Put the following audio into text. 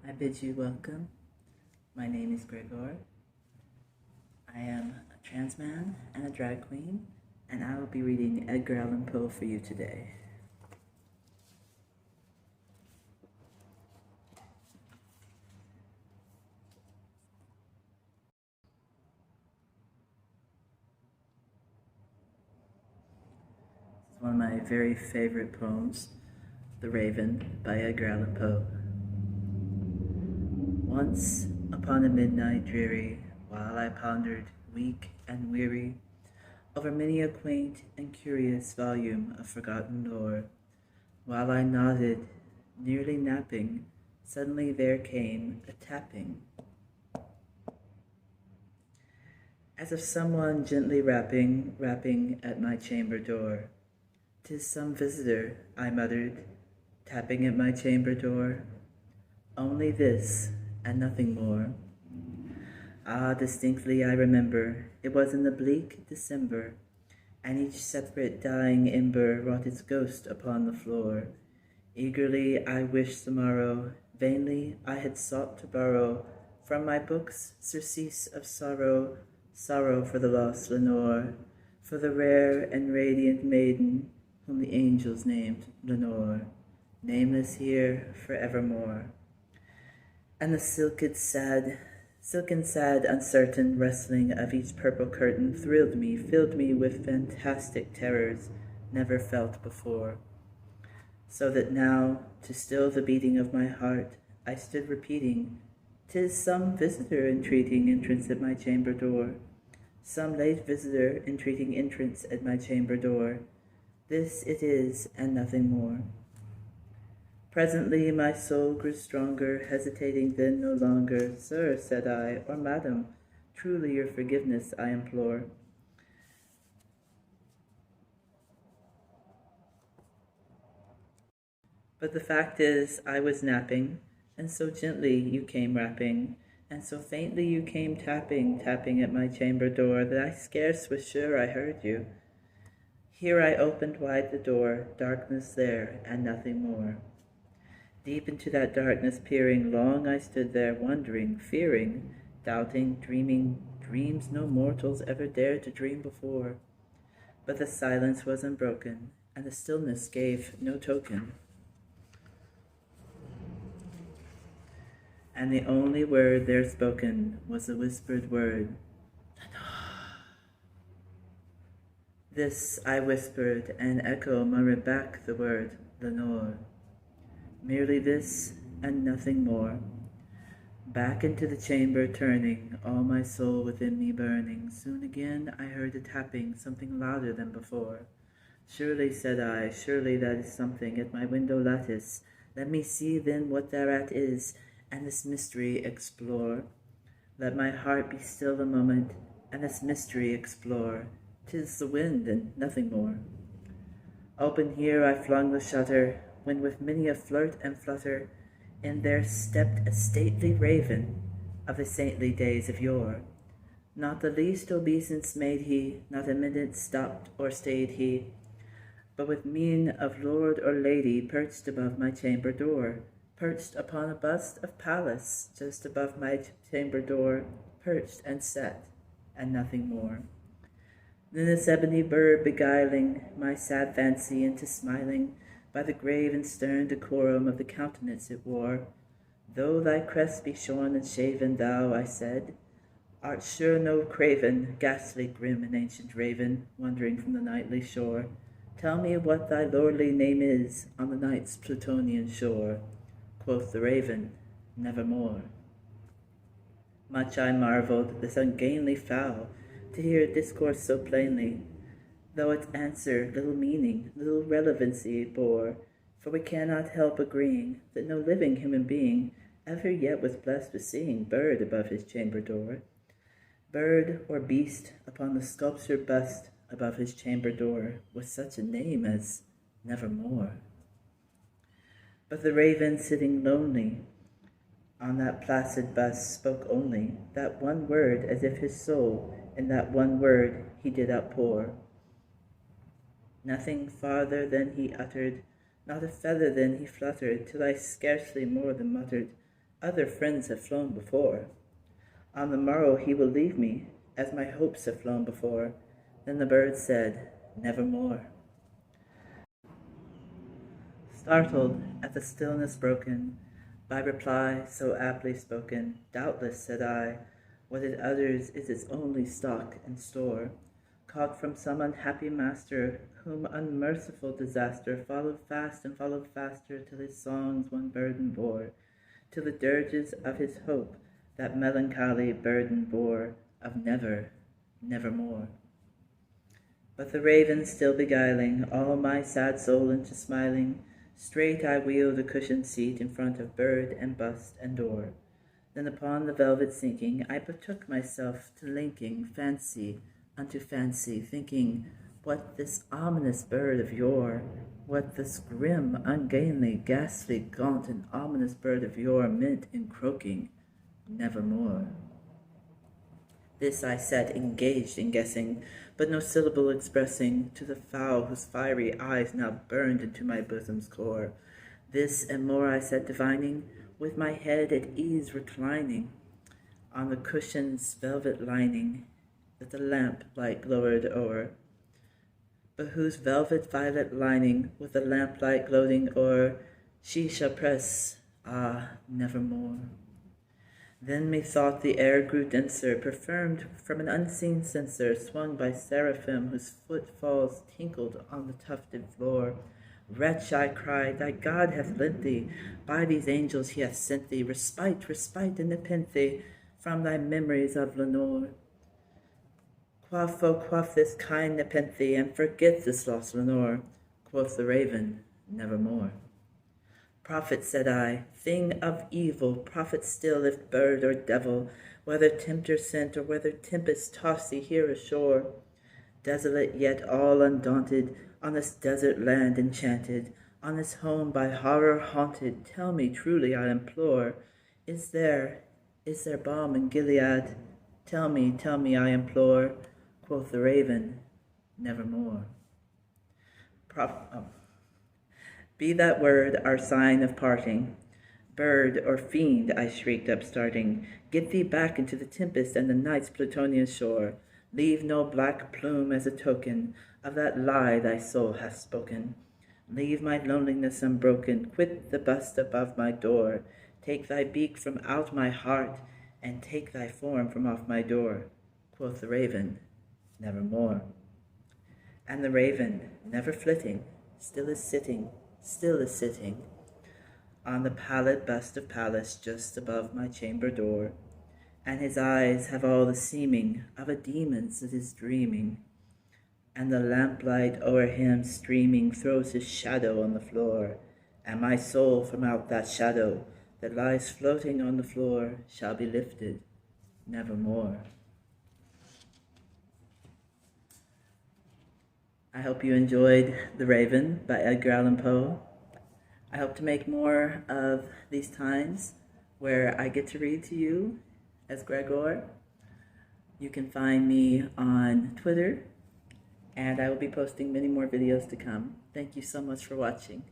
I bid you welcome. My name is Gregore. I am a trans man and a drag queen, and I will be reading Edgar Allan Poe for you today. It's one of my very favorite poems, The Raven by Edgar Allan Poe. Once upon a midnight dreary, while I pondered, weak and weary, over many a quaint and curious volume of forgotten lore, while I nodded, nearly napping, suddenly there came a tapping, as of someone gently rapping at my chamber door. "'Tis some visitor," I muttered, tapping at my chamber door. "Only this, and nothing more." Ah, distinctly I remember, it was in the bleak December, and each separate dying ember wrought its ghost upon the floor. Eagerly I wished the morrow, vainly I had sought to borrow from my books surcease of sorrow, sorrow for the lost Lenore, for the rare and radiant maiden whom the angels named Lenore, nameless here forevermore. And the silken sad, uncertain rustling of each purple curtain thrilled me, filled me with fantastic terrors never felt before. So that now, to still the beating of my heart, I stood repeating, "'Tis some visitor entreating entrance at my chamber door, some late visitor entreating entrance at my chamber door. This it is, and nothing more." Presently my soul grew stronger, hesitating then no longer. "Sir," said I, "or madam, truly your forgiveness I implore. But the fact is I was napping, and so gently you came rapping, and so faintly you came tapping at my chamber door, that I scarce was sure I heard you. Here I opened wide the door, darkness there, and nothing more. Deep into that darkness peering, long I stood there, wondering, fearing, doubting, dreaming dreams no mortals ever dared to dream before. But the silence was unbroken, and the stillness gave no token. And the only word there spoken was the whispered word, "Lenore." This I whispered, and echo murmured back the word, "Lenore." Merely this, and nothing more. Back into the chamber turning, all my soul within me burning, soon again I heard a tapping, something louder than before. "Surely," said I, "surely that is something at my window lattice. Let me see then what thereat is, and this mystery explore. Let my heart be still a moment, and this mystery explore. 'Tis the wind, and nothing more." Open here I flung the shutter, when with many a flirt and flutter, in there stepped a stately raven of the saintly days of yore. Not the least obeisance made he, not a minute stopped or stayed he, but with mien of lord or lady perched above my chamber door, perched upon a bust of Pallas just above my chamber door, perched and sat, and nothing more. Then this ebony bird beguiling my sad fancy into smiling, by the grave and stern decorum of the countenance it wore. "Though thy crest be shorn and shaven, thou," I said, "art sure no craven, ghastly, grim, and ancient raven, wandering from the nightly shore. Tell me what thy lordly name is on the night's Plutonian shore." Quoth the raven, "Nevermore." Much I marveled, this ungainly fowl, to hear it discourse so plainly, though its answer little meaning, little relevancy bore, for we cannot help agreeing that no living human being ever yet was blessed with seeing bird above his chamber door, bird or beast upon the sculptured bust above his chamber door, with such a name as Nevermore. But the raven sitting lonely on that placid bust spoke only that one word, as if his soul in that one word he did outpour. Nothing farther than he uttered, not a feather then he fluttered, till I scarcely more than muttered, Other friends have flown before. On the morrow he will leave me, as my hopes have flown before. Then the bird said, nevermore. Startled at the stillness broken by reply so aptly spoken, doubtless, said I, what it utters is its only stock and store, caught from some unhappy master, whom unmerciful disaster followed fast and followed faster, till his songs one burden bore, till the dirges of his hope that melancholy burden bore, of never, nevermore. But the raven still beguiling all my sad soul into smiling, straight I wheeled a cushioned seat in front of bird and bust and door. Then upon the velvet sinking, I betook myself to linking fancy unto fancy, thinking what this ominous bird of yore, what this grim, ungainly, ghastly, gaunt, and ominous bird of yore meant in croaking, nevermore. This I sat engaged in guessing, but no syllable expressing to the fowl whose fiery eyes now burned into my bosom's core. This and more I sat divining, with my head at ease reclining on the cushion's velvet lining that the lamplight glowered o'er, but whose velvet violet lining with the lamplight gloating o'er she shall press, nevermore. Then methought the air grew denser, perfumed from an unseen censer, swung by seraphim whose footfalls tinkled on the tufted floor. Wretch, I cried, thy God hath lent thee, by these angels he hath sent thee, respite, respite, and nepenthe from thy memories of Lenore. Quaff, oh, quaff this kind nepenthe, and forget this lost Lenore. Quoth the raven, nevermore. Prophet, said I, thing of evil, prophet still, if bird or devil, whether tempter sent or whether tempest toss thee here ashore. Desolate yet all undaunted, on this desert land enchanted, on this home by horror haunted, tell me truly, I implore, is there balm in Gilead? Tell me, I implore. Quoth the raven, nevermore. Be that word our sign of parting. Bird or fiend, I shrieked upstarting, get thee back into the tempest and the night's Plutonian shore. Leave no black plume as a token of that lie thy soul hath spoken. Leave my loneliness unbroken, quit the bust above my door. Take thy beak from out my heart, and take thy form from off my door. Quoth the raven, nevermore. And the raven, never flitting, still is sitting on the pallid bust of Pallas just above my chamber door, and his eyes have all the seeming of a demon's that is dreaming, and the lamplight o'er him streaming throws his shadow on the floor, and my soul from out that shadow that lies floating on the floor shall be lifted nevermore. I hope you enjoyed The Raven by Edgar Allan Poe. I hope to make more of these times where I get to read to you as Gregore. You can find me on Twitter, and I will be posting many more videos to come. Thank you so much for watching.